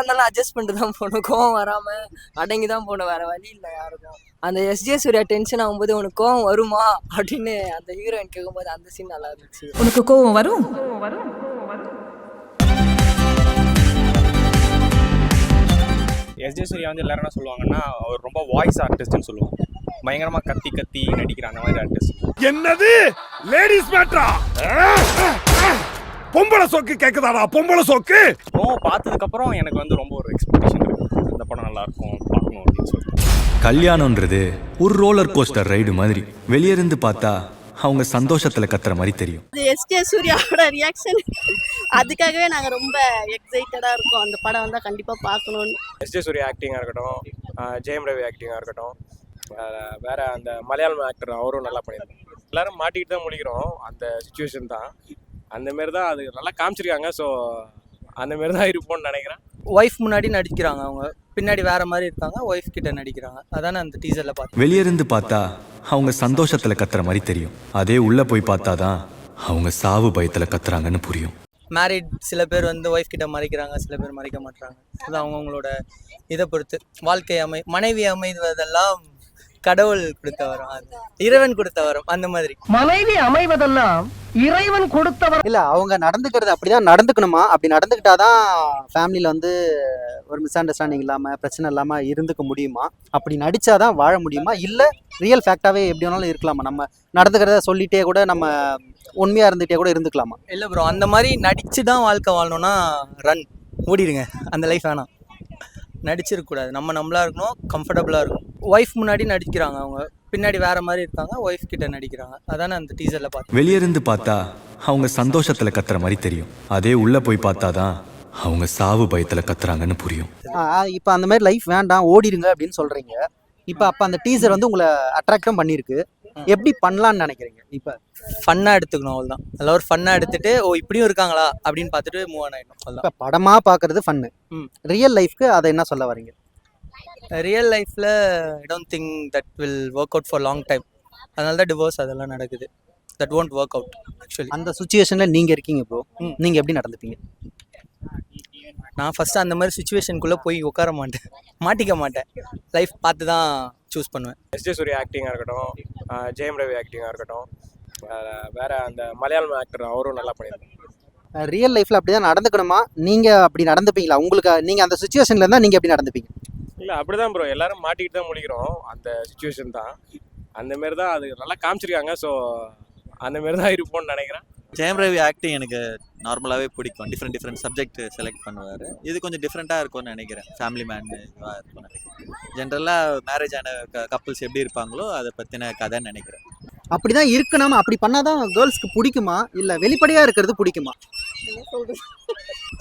அதனால அட்ஜஸ்ட் பண்ணிட்டு தான் போகணும். கோவம் வராம அடங்கி தான் போகணும், வேற வழி இல்லை யாருக்கும். அந்த எஸ்ஜே சூர்யா டென்ஷன் ஆகும்போது உனக்கு கோவம் வருமா அப்படின்னு அந்த ஹீரோயின் கேட்கும்போது அந்த சீன் நல்லா இருந்துச்சு. உனக்கு கோவம் வரும். எஸ்ஜே சூர்யா வந்து எல்லாரும் என்ன சொல்லுவாங்கன்னா அவர் ரொம்ப வாய்ஸ் ஆர்டிஸ்ட்னு சொல்லுவாங்க. பயங்கரமா கத்தி கத்தி நடிக்கிற அந்த மாதிரி ஆர்டிஸ்ட். என்னது லேடிஸ் மேட்ரா? பொம்பளை சோக்கு கேக்குதாடா? பொம்பளை சோக்கு பார்த்ததுக்கு அப்புறம் எனக்கு வந்து ரொம்ப ஒரு எக்ஸ்பெக்டேஷன் இருக்கு, இந்த படம் நல்லா இருக்கும் பார்க்கணும் அப்படின்னு சொல்லிட்டு. கல்யாணம்ன்றது ஒரு ரோலர் கோஸ்டர் ரைடு மாதிரி. வெளியிருந்து பார்த்தா அவங்க சந்தோஷத்துல கத்துற மாதிரி தெரியும். எஸ்ஜே சூர்யாவோட ரியாக்ஷன் அதுக்காகவே நாங்க ரொம்ப எக்ஸைட்டடா இருக்கோம். அந்த படம் வந்தா கண்டிப்பா பார்க்கணும்னு. எஸ்ஜே சூர்யா ஆக்டிங்கா இருக்கட்டும், ஜெயம் ரவி ஆக்டிங்கா இருக்கட்டும், வேற அந்த மலையாளம் ஆக்டர் அவரும் நல்லா பண்ணியிருக்காங்க. எல்லாரும் மாட்டிக்கிட்டு தான் முடிக்கிறோம், அந்த சுச்சுவேஷன் தான் அந்த மாரி தான் அது நல்லா காமிச்சிருக்காங்க. ஸோ அந்த மாரி தான் இருப்போம்னு நினைக்கிறேன். ஒய்ஃப் முன்னாடி நடிக்கிறாங்க, அவங்க பின்னாடி வேற மாதிரி இருக்காங்க, ஒய்ஃப் கிட்ட நடிக்கிறாங்க. அதானே அந்த டீசர்ல பார்த்து. வெளியிருந்து பார்த்தா அவங்க சந்தோஷத்துல கத்துற மாதிரி தெரியும். அதே உள்ள போய் பார்த்தாதான் அவங்க சாவு பயத்துல கத்துறாங்கன்னு புரியும். மேரிட் சில பேர் வந்து ஒய்ஃப் கிட்ட மறைக்கிறாங்க, சில பேர் மறைக்க மாட்டாங்க. அது அவங்கவுங்களோட இதை பொறுத்து. வாழ்க்கை மனைவி அமைவதெல்லாம் கடவுள் கொடுத்த வரம், இறைவன் கொடுத்த வரம், அந்த மாதிரி. மனைவி அமைவதெல்லாம் இறைவன் கொடுத்த வரம் இல்ல. அவங்க நடந்துக்கிறது அப்படிதான் நடந்துக்கணுமா? அப்படி நடந்துக்கிட்டாதான் ஃபேமிலியில வந்து ஒரு மிஸ் அண்டர்ஸ்டாண்டிங் இல்லாம பிரச்சனை இல்லாம இருந்துக்க முடியுமா? அப்படி நடிச்சாதான் வாழ முடியுமா? இல்ல ரியல் ஃபேக்டாவே எப்படி வேணாலும் இருக்கலாமா? நம்ம நடந்துக்கிறத சொல்லிட்டே கூட நம்ம உண்மையா இருந்துட்டே கூட இருந்துக்கலாமா? இல்லை ப்ரோ, அந்த மாதிரி நடிச்சு தான் வாழ்க்கை வாழணும்னா ரன் ஓடிடுங்க, அந்த லைஃப் வேணாம். நடிச்சிருக்கக்கூடாது, நம்ம நம்மளா இருக்கணும், கம்ஃபர்டபுளாக இருக்கும். ஒய்ஃப் முன்னாடி நடிக்கிறாங்க, அவங்க பின்னாடி வேற மாதிரி இருக்காங்க, ஒய்ஃப் கிட்ட நடிக்கிறாங்க. அதானே அந்த டீசர்ல பார்த்து. வெளியிருந்து பார்த்தா அவங்க சந்தோஷத்துல கத்துற மாதிரி தெரியும். அதே உள்ள போய் பார்த்தாதான் அவங்க சாவு பயத்துல கத்துறாங்கன்னு புரியும். இப்ப அந்த மாதிரி லைஃப் வேண்டாம் ஓடிடுங்க அப்படின்னு சொல்றீங்க. இப்ப அப்ப அந்த டீசர் வந்து உங்களை அட்ராக்டும் பண்ணிருக்கு. எப்படி பண்ணலாம்னு நினைக்கிறீங்க? இப்ப ஃபன்னா எடுத்துக்கணும், அவ்வளோதான். அதில் ஒரு ஃபன்னா எடுத்துட்டு ஓ இப்படியும் இருக்காங்களா அப்படின்னு பார்த்துட்டு மூவ் ஆன் ஆகிடும். இப்ப படமா பாக்குறது ஃபன்னு. ரியல் லைஃப்க்கு அதை என்ன சொல்ல வரீங்க? ரியல் லைஃப்பில் I don't think that will work out for long time. அதனால தான் டிவோர்ஸ் அதெல்லாம் நடக்குது. That won't work out actually. அந்த சுச்சுவேஷனில் நீங்கள் இருக்கீங்க ப்ரோ, நீங்கள் எப்படி நடந்துப்பீங்க? நான் ஃபஸ்ட்டு அந்த மாதிரி சுச்சுவேஷனுக்குள்ளே போய் உட்கார மாட்டேன், மாட்டிக்க மாட்டேன். லைஃப் பார்த்து தான் சூஸ் பண்ணுவேன். எஸ்ஜே சூர்யா ஆக்டிங்காக இருக்கட்டும், ஜெயம் ரவி ஆக்டிங்காக இருக்கட்டும், வேற அந்த மலையாளம் ஆக்டர் அவரும் நல்லா பண்ணியிருக்காங்க. ரியல் லைஃப்பில் அப்படி தான் நடந்துக்கணுமா? நீங்கள் அப்படி நடந்துப்பீங்களா? உங்களுக்கு நீங்கள் அந்த சுச்சுவேஷனில் இருந்தால் நீங்கள் எப்படி நடந்துப்பீங்க? இல்லை அப்படி தான் ப்ரோ, எல்லாரும் மாட்டிக்கிட்டு தான் முடிக்கிறோம், அந்த சுச்சுவேஷன் தான் அந்த மாரி தான் அது நல்லா காமிச்சிருக்காங்க. ஸோ அந்த மாரி தான் இருப்போம்னு நினைக்கிறேன். ஜெயம் ரவி ஆக்டிங் எனக்கு நார்மலாகவே பிடிக்கும். டிஃப்ரெண்ட் சப்ஜெக்ட் செலக்ட் பண்ணுவார். இது கொஞ்சம் டிஃப்ரெண்ட்டாக இருக்கும்னு நினைக்கிறேன். ஃபேமிலி மேன் இருக்கும்னு நினைக்கிறேன். ஜென்ரலாக மேரேஜ் ஆன கப்புள்ஸ் எப்படி இருப்பாங்களோ அதை பற்றின கதைன்னு நினைக்கிறேன். அப்படி தான் இருக்கணும். அப்படி பண்ணாதான் கேர்ள்ஸ்க்கு பிடிக்குமா, இல்லை வெளிப்படையாக இருக்கிறது பிடிக்குமா?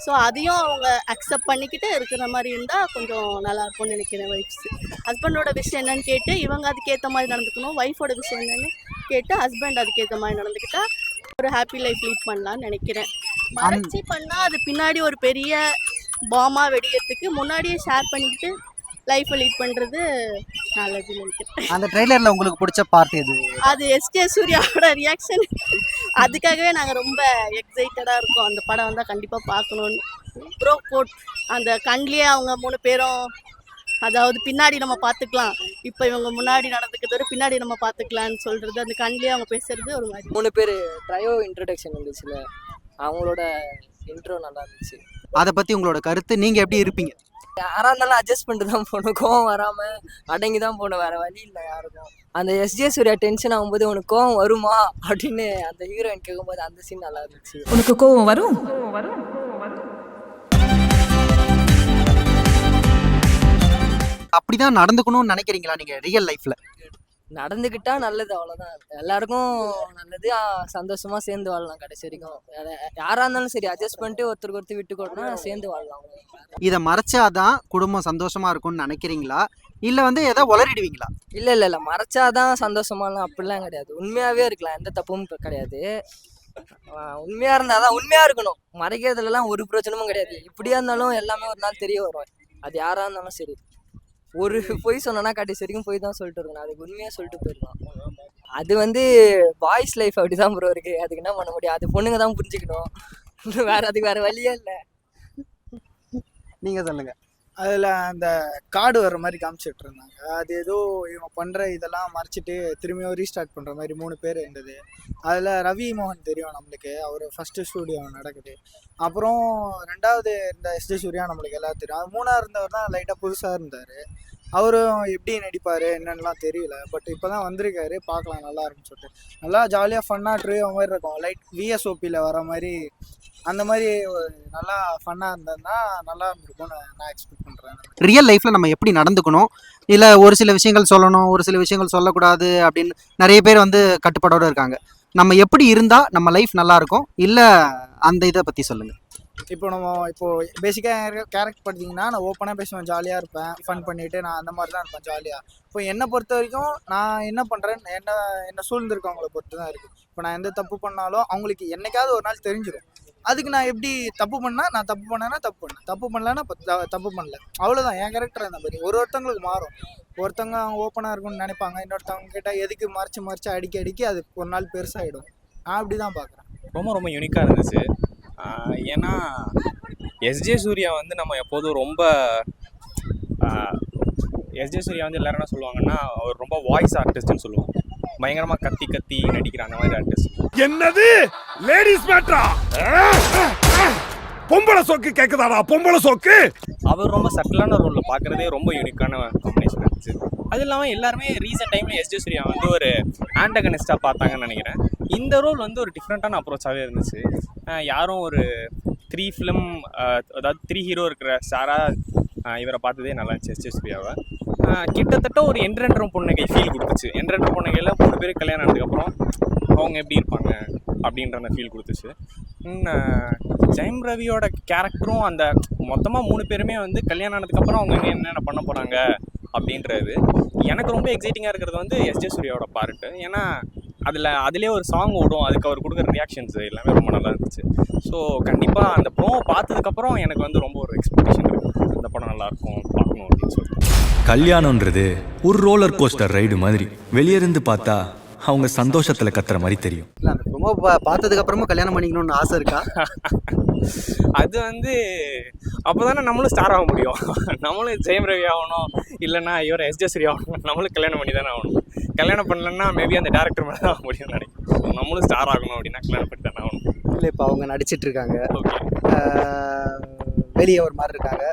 ஸோ அதையும் அவங்க அக்செப்ட் பண்ணிக்கிட்டு இருக்கிற மாதிரி இருந்தால் கொஞ்சம் நல்லா இருக்கும்னு நினைக்கிறேன். ஒய்ஃப்ஸ் ஹஸ்பண்டோட விஷயம் என்னன்னு கேட்டு இவங்க அதுக்கேற்ற மாதிரி நடந்துக்கணும். ஒய்ஃபோட விஷயம் என்னன்னு கேட்டு ஹஸ்பண்ட் அதுக்கேற்ற மாதிரி நடந்துக்கிட்டா ஒரு ஹாப்பி லைஃப் லீட் பண்ணலான்னு நினைக்கிறேன். மறைச்சி பண்ணால் அது பின்னாடி ஒரு பெரிய பாமாக வெடிக்கிறதுக்கு முன்னாடியே ஷேர் பண்ணிக்கிட்டு லைஃப்பை லீட் பண்ணுறது நல்லதுன்னு நினைக்கிறேன். அந்த ட்ரெய்லரில் உங்களுக்கு பிடிச்ச பார்ட் எது? அது எஸ்ஜே சூர்யாவோட ரியாக்ஷன் அதுக்காகவே நாங்கள் ரொம்ப எக்ஸைட்டடாக இருக்கோம். அந்த படம் வந்தால் கண்டிப்பாக பார்க்கணுன்னு. ப்ரோ கோட் அந்த கண்லேயே அவங்க 3 பேரும், அதாவது பின்னாடி நம்ம பார்த்துக்கலாம், இப்போ இவங்க முன்னாடி நடந்துக்கிறத பின்னாடி நம்ம பார்த்துக்கலான்னு சொல்கிறது, அந்த கண்லேயே அவங்க பேசுறது ஒரு மாதிரி. 3 பேர் ட்ரையோ இன்ட்ரடக்ஷன் இருந்துச்சுல, அவங்களோட இன்ட்ரோ நல்லா இருந்துச்சு. அதை பற்றி உங்களோட கருத்து, நீங்கள் எப்படி இருப்பீங்க? யாராக இருந்தாலும் அட்ஜஸ்ட் பண்ணிட்டு தான் போகணும், கோவம் வராமல் அடங்கி தான் போகணும், வேற வழி இல்லை யாருக்கும். அந்த எஸ்ஜே சூர்யா டென்ஷன் ஆகும்போது உனக்கு கோவம் வருமா அப்படின்னு அந்த ஹீரோயின் கேட்கும்போது அந்த சீன் நல்லா இருந்துச்சு. உனக்கு கோவம் வரும். அப்படிதான் நடந்துக்கணும்னு நினைக்கிறீங்களா நீங்கள் ரியல் லைஃப்பில்? நடந்துக்கிட்டா நல்லது, அவ்வளோதான். எல்லாருக்கும் நல்லது, சந்தோஷமா சேர்ந்து வாழலாம் கடைசி வரைக்கும். யாராக இருந்தாலும் சரி அட்ஜஸ்ட் பண்ணிட்டு ஒருத்தருக்கு ஒருத்தர் விட்டு கொடுனா சேர்ந்து வாழலாம். இதை மறைச்சாதான் குடும்பம் சந்தோஷமா இருக்கும்னு நினைக்கிறீங்களா, இல்லை வந்து ஏதோ உளறிடுவீங்களா? இல்லை மறைச்சாதான் சந்தோஷமாலாம் அப்படிலாம் கிடையாது. உண்மையாகவே இருக்கலாம், எந்த தப்பும் கிடையாது. உண்மையாக இருந்தால் தான் உண்மையாக இருக்கணும். மறைக்கிறதுலாம் ஒரு பிரச்சனமும் கிடையாது. இப்படியா இருந்தாலும் எல்லாமே ஒரு நாள் தெரிய வரும். அது யாராக இருந்தாலும் சரி. ஒரு பொய் சொன்னா கடைசி வரைக்கும் போய் தான் சொல்லிட்டு இருக்கணும், அதுக்கு உண்மையாக சொல்லிட்டு போயிடலாம். அது வந்து பாய்ஸ் லைஃப் அப்படிதான் ப்ரோ இருக்கு. அதுக்கு என்ன பண்ண முடியும், அது பொண்ணுங்க தான் புரிஞ்சுக்கணும், அதுக்கு வேற வழியே இல்லை. நீங்கள் சொல்லுங்கள். அதில் அந்த கார்டு வர்ற மாதிரி காமிச்சிட்டு இருந்தாங்க. அது ஏதோ இவங்க பண்ணுற இதெல்லாம் மறைச்சிட்டு திரும்பியும் ரீஸ்டார்ட் பண்ணுற மாதிரி 3 பேர் இருந்தது. அதில் ரவி மோகன் தெரியும் நம்மளுக்கு, அவர் ஃபஸ்ட்டு ஸ்டூடியோ நடக்குது. அப்புறம் 2வது இந்த எஸ்ஜே சூர்யா நம்மளுக்கு எல்லாம் தெரியும். அது 3ஆக இருந்தவர் தான் லைட்டாக புதுசாக இருந்தார். அவரும் எப்படி நடிப்பார் என்னன்னுலாம் தெரியல. பட் இப்போ தான் வந்திருக்காரு, பார்க்கலாம் நல்லா இருக்குன்னு சொல்லிட்டு. நல்லா ஜாலியாக ஃபன்னாக ட்ரீவ் மாதிரி இருக்கும். லைக் விஎஸ்ஓபியில் வர மாதிரி அந்த மாதிரி நல்லா ஃபன்னாக இருந்ததுன்னா நல்லா இருக்கும்னு நான் எக்ஸ்பெக்ட் பண்ணுறேன். ரியல் லைஃப்பில் நம்ம எப்படி நடந்துக்கணும், இல்லை ஒரு சில விஷயங்கள் சொல்லணும், ஒரு சில விஷயங்கள் சொல்லக்கூடாது அப்படின்னு நிறைய பேர் வந்து கட்டுப்பாடோடு இருக்காங்க. நம்ம எப்படி இருந்தால் நம்ம லைஃப் நல்லாயிருக்கும், இல்லை அந்த இதை பற்றி சொல்லுங்கள். இப்போ பேசிக்காக கேரக்டர் பார்த்தீங்கன்னா நான் ஓப்பனாக பேசுவேன், ஜாலியாக இருப்பேன், ஃபன் பண்ணிவிட்டு நான் அந்த மாதிரி தான் இருப்பேன் ஜாலியாக. இப்போ என்னை பொறுத்த வரைக்கும் நான் என்ன பண்ணுறேன் என்ன சூழ்ந்திருக்கவங்களை பொறுத்து தான் இருக்குது. இப்போ நான் எந்த தப்பு பண்ணாலும் அவங்களுக்கு என்னைக்காவது ஒரு நாள் தெரிஞ்சிடும். அதுக்கு நான் எப்படி தப்பு பண்ணால் நான் தப்பு பண்ணேன்னா தப்பு பண்ணேன், தப்பு பண்ணலன்னா தப்பு பண்ணல, அவ்வளோதான். என் கேரக்டர் அந்த மாதிரி ஒருத்தவங்களுக்கு மாறும். ஒருத்தவங்க அவங்க ஓப்பனாக இருக்கும்னு நினைப்பாங்க, இன்னொருத்தவங்க கேட்டால் எதுக்கு மறைச்சு அடிக்கி அது ஒரு நாள் பெருசாகிடும். நான் அப்படி தான் பார்க்குறேன். ரொம்ப யூனிக்காக இருந்துச்சு. ஏன்னா எஸ்ஜே சூர்யா வந்து நம்ம எப்போதும் ரொம்ப எஸ்ஜே சூர்யா வந்து எல்லாரும் என்ன சொல்லுவாங்கன்னா அவர் ரொம்ப வாய்ஸ் ஆர்டிஸ்ட்னு சொல்லுவாங்க. பயங்கரமாக கத்தி நடிக்கிற அந்த மாதிரி ஆர்டிஸ்ட். என்னது லேடிஸ் மேட்ரா? பொம்பளை சோக்கு கேக்குதாடா பொம்பளை சோக்கு? அவர் ரொம்ப சட்டிலான ரோலில் பார்க்குறதே ரொம்ப யூனிக்கான காம்பினேஷன் இருந்துச்சு. அது இல்லாமல் எல்லாருமே ரீசெண்ட் டைமில் எஸ்ஜே சூர்யா வந்து ஒரு ஆண்டகனிஸ்டாக பார்த்தாங்கன்னு நினைக்கிறேன். இந்த ரோல் வந்து ஒரு டிஃப்ரெண்ட்டான அப்ரோச்சாகவே இருந்துச்சு. யாரும் ஒரு 3 ஃபிலிம் அதாவது 3 ஹீரோ இருக்கிற ஸ்டாராக இவரை பார்த்ததே நல்லா இருந்துச்சு எஸ்ஜே சூர்யாவை. கிட்டத்தட்ட ஒரு என்ட்ரெண்டரும் பொண்ணுகை ஃபீல் கொடுத்துச்சு. என்ட்ரெண்டர் பொண்ணுகையில் 3 பேர் கல்யாணம் ஆனதுக்கப்புறம் அவங்க எப்படி இருப்பாங்க அப்படின்ற அந்த ஃபீல் கொடுத்துச்சு. ஜெயம் ரவியோட கேரக்டரும் அந்த மொத்தமாக 3 பேருமே வந்து கல்யாணம் ஆனதுக்கப்புறம் அவங்க என்னென்ன பண்ண போகிறாங்க அப்படின்றது எனக்கு ரொம்ப எக்ஸைட்டிங்காக இருக்கிறது வந்து எஸ்ஜே சூர்யாவோட பார்ட்டு. ஏன்னா அதிலே ஒரு சாங் ஓடும், அதுக்கு அவர் கொடுக்குற ரியாக்ஷன்ஸ் எல்லாமே ரொம்ப நல்லா இருந்துச்சு. ஸோ கண்டிப்பாக அந்த ப்ரோமோ பார்த்ததுக்கப்புறம் எனக்கு வந்து ரொம்ப ஒரு எக்ஸ்பெக்டேஷன் இருக்குது, இந்த படம் நல்லாயிருக்கும் பார்க்கணும் அப்படின்னு சொல்லிட்டு. கல்யாணம்ன்றது ஒரு ரோலர் கோஸ்டர் ரைடு மாதிரி. வெளியே இருந்து பார்த்தா அவங்க சந்தோஷத்துல கத்துற மாதிரி தெரியும். இல்லை அந்த ப்ரோமோ பார்த்ததுக்கு அப்புறமா கல்யாணம் பண்ணிக்கணும்னு ஆசை இருக்கா? அது வந்து அப்போ தானே நம்மளும் ஸ்டார் ஆக முடியும். நம்மளும் ஜெயம் ரவி ஆகணும், இல்லைன்னா இவர் எஸ்ஜே சூர்யா ஆகணும், நம்மளும் கல்யாணம் பண்ணி தானே ஆகணும். கல்யாணம் பண்ணலன்னா மேபி அந்த டேரக்டர் மேலே தான் ஆக முடியும்னு நினைக்கிறேன். நம்மளும் ஸ்டார் ஆகணும் அப்படின்னா கல்யாணம் பண்ணி தானே ஆகணும். இல்லை இப்போ அவங்க நடிச்சிட்டு இருக்காங்க, ஓகே, வெளியே ஒரு மாதிரி இருக்காங்க.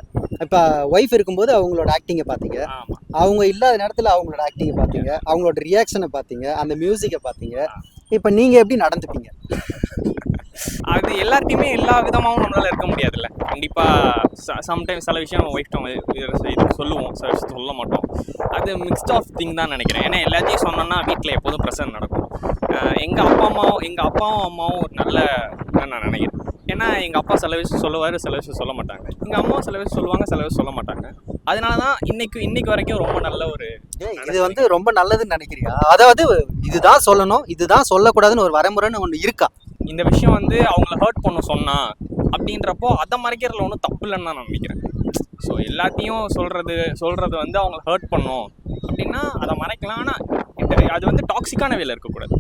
இப்போ ஒய்ஃப் இருக்கும்போது அவங்களோட ஆக்டிங்கை பார்த்தீங்க, ஆமாம். அவங்க இல்லாத நேரத்தில் அவங்களோட ஆக்டிங்கை பார்த்தீங்க, அவங்களோட ரியாக்ஷனை பார்த்தீங்க, அந்த மியூசிக்கை பார்த்தீங்க. இப்போ நீங்கள் எப்படி நடந்துப்பீங்க? அது எல்லார்ட்டையுமே எல்லா விதமாகவும் நம்மளால் இருக்க முடியாதுல்ல. கண்டிப்பாக சம்டைம்ஸ் சில விஷயம் ஒய்ஃப்ட்ட இது சொல்லுவோம், சில விஷயம் சொல்ல மாட்டோம். அது மிக்ஸ்ட் ஆஃப் திங் தான் நினைக்கிறேன். ஏன்னா எல்லாத்தையும் சொன்னோன்னா வீட்டில் எப்போதும் பிரச்சனை நடக்கும். எங்கள் அப்பாவும் அம்மாவும் ஒரு நல்ல நான் நினைக்கிறேன். ஏன்னா எங்கள் அப்பா சில விஷயம் சொல்லுவார், சில விஷயம் சொல்ல மாட்டாங்க. எங்கள் அம்மாவும் சில விஷயம் சொல்லுவாங்க, சில விஷயம் சொல்ல மாட்டாங்க. அதனால தான் இன்னைக்கு வரைக்கும் ரொம்ப நல்ல ஒரு இது வந்து ரொம்ப நல்லதுன்னு நினைக்கிறியா? அதாவது இதுதான் சொல்லணும், இதுதான் சொல்லக்கூடாதுன்னு ஒரு வரைமுறைன்னு ஒன்று இருக்கா? இந்த விஷயம் வந்து அவங்கள ஹர்ட் பண்ண சொன்னா அப்படின்றப்போ அதை மறைக்கிறதுல ஒன்றும் தப்பு இல்லைன்னு நான் நினைக்கிறேன். ஸோ எல்லாத்தையும் சொல்கிறது வந்து அவங்கள ஹர்ட் பண்ணும் அப்படின்னா அதை மறைக்கலாம். ஆனால் அது வந்து டாக்ஸிக்கான வேலை இருக்கக்கூடாது.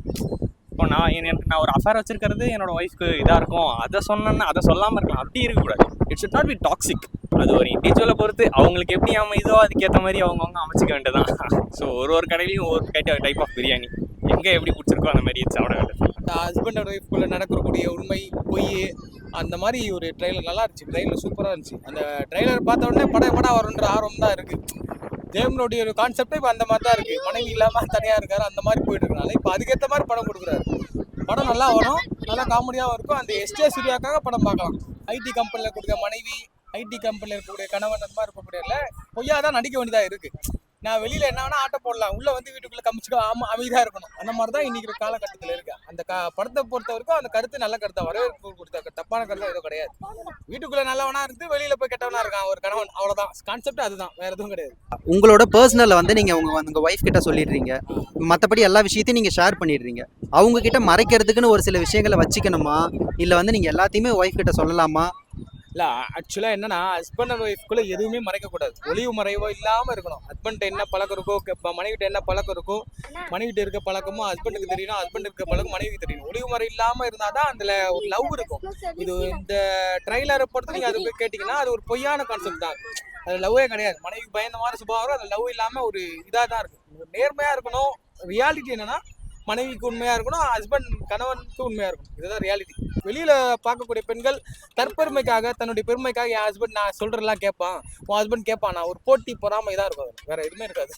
இப்போ நான் ஒரு அஃபேர் வச்சிருக்கிறது என்னோட ஒய்ஃப்க்கு இதாக இருக்கும், அதை சொன்னேன்னா அதை சொல்லாமல் இருக்கலாம், அப்படி இருக்கக்கூடாது. It should not be toxic. அது ஒரு இண்டிவிஜுவலை பொறுத்து அவங்களுக்கு எப்படி அமைதோ அதுக்கேற்ற மாதிரி அவங்கவுங்க அமைச்சிக்க வேண்டியதான். ஸோ ஒரு கடையிலையும் ஒரு டைப் ஆஃப் பிரியாணி எங்கே எப்படி பிடிச்சிருக்கோ அந்த மாதிரி சாப்பிட வேண்டியது. ஹஸ்பண்ட் அண்ட் ஒய்ஃப்குள்ளே நடக்கக்கூடிய உண்மை பொய் அந்த மாதிரி ஒரு ட்ரெய்லர் நல்லா இருந்துச்சு. ட்ரெய்லர் சூப்பராக இருந்துச்சு. அந்த ட்ரெய்லர் பார்த்த உடனே படம் வருன்ற ஆர்வம் தான் இருக்குது. ஜெயம்னுடைய ஒரு கான்செப்டே இப்போ அந்த மாதிரி தான் இருக்குது. மனைவி இல்லாமல் தனியாக இருக்காரு, அந்த மாதிரி போயிட்டு இருக்கனால இப்போ அதுக்கேற்ற மாதிரி படம் கொடுக்குறாரு. படம் நல்லா வரும், நல்லா காமெடியாகவும் இருக்கும். அந்த எஸ்ஜே சூர்யாக்காக படம் பார்க்கலாம். ஐடி கம்பெனியில் கொடுக்க மனைவி, ஐடி கம்பெனியில் இருக்கக்கூடிய கணவன், அந்த மாதிரி இருக்கக்கூடிய பொய்யா தான் நடிக்க வேண்டியதாக இருக்குது. நான் வெளியில் என்ன வேணால் ஆட்டை போடலாம், உள்ளே வந்து வீட்டுக்குள்ளே கமிச்சுக்க அமைதியாக இருக்கணும். அந்த மாதிரி தான் இன்றைக்கி காலகட்டத்தில் இருக்குது. அந்த படத்தை பொறுத்த வரைக்கும் அந்த கருத்து நல்ல கருத்தாக, வரவேற்பு கொடுத்த தப்பான கருத்தாக எதுவும் கிடையாது. வீட்டுக்குள்ளே நல்லவனா இருந்து வெளியில் போய் கெட்டவனா இருக்கான் ஒரு கணவன், அவ்வளோதான் கான்செப்ட். அதுதான், வேறு எதுவும் கிடையாது. உங்களோட பர்சனலை வந்து நீங்கள் உங்கள் ஒய்ஃப் கிட்ட சொல்லிடுறீங்க, மற்றபடி எல்லா விஷயத்தையும் நீங்கள் ஷேர் பண்ணிடுறீங்க. அவங்க கிட்ட மறைக்கிறதுக்குன்னு ஒரு சில விஷயங்களை வச்சுக்கணுமா, இல்லை வந்து நீங்கள் எல்லாத்தையுமே ஒய்ஃப் கிட்ட சொல்லலாமா? இல்லை ஆக்சுவலாக என்னன்னா ஹஸ்பண்ட் அண்ட் ஒய்ஃப்குள்ளே எதுவுமே மறைக்கக்கூடாது. ஒளிவு மறைவோ இல்லாமல் இருக்கணும். ஹஸ்பண்ட்ட என்ன பழக்கம் இருக்கோ மனைவிட்ட என்ன பழக்கம் இருக்கோ மனைவிட்ட இருக்க பழக்கமும் ஹஸ்பண்டுக்கு தெரியணும், ஹஸ்பண்ட் இருக்க பழக்கம் மனைவிக்கு தெரியணும். ஒளிவு மறை இல்லாமல் இருந்தால் தான் அதில் ஒரு லவ் இருக்கும். இது இந்த ட்ரைலரை பொறுத்து நீங்கள் அது போய் கேட்டிங்கன்னா அது ஒரு பொய்யான கான்செப்ட் தான். அது லவ்வே கிடையாது. மனைவி பயந்த மாதிரி சுபாவம், அது லவ் இல்லாமல் ஒரு இதாக தான் இருக்கும். நேர்மையாக இருக்கணும். ரியாலிட்டி என்னன்னா மனைவிக்கு உண்மையாக இருக்கணும், ஹஸ்பண்ட் கணவனுக்கு உண்மையாக இருக்கணும். இதுதான் ரியாலிட்டி. வெளியில் பார்க்கக்கூடிய பெண்கள் தற்பெருமைக்காக தன்னுடைய பெருமைக்காக என் ஹஸ்பண்ட் நான் சொல்கிறதெல்லாம் கேட்பான், உன் ஹஸ்பண்ட் கேட்பான், நான் ஒரு போட்டி பொறாமை தான் இருக்கும். வேறு எதுவுமே இருக்காது.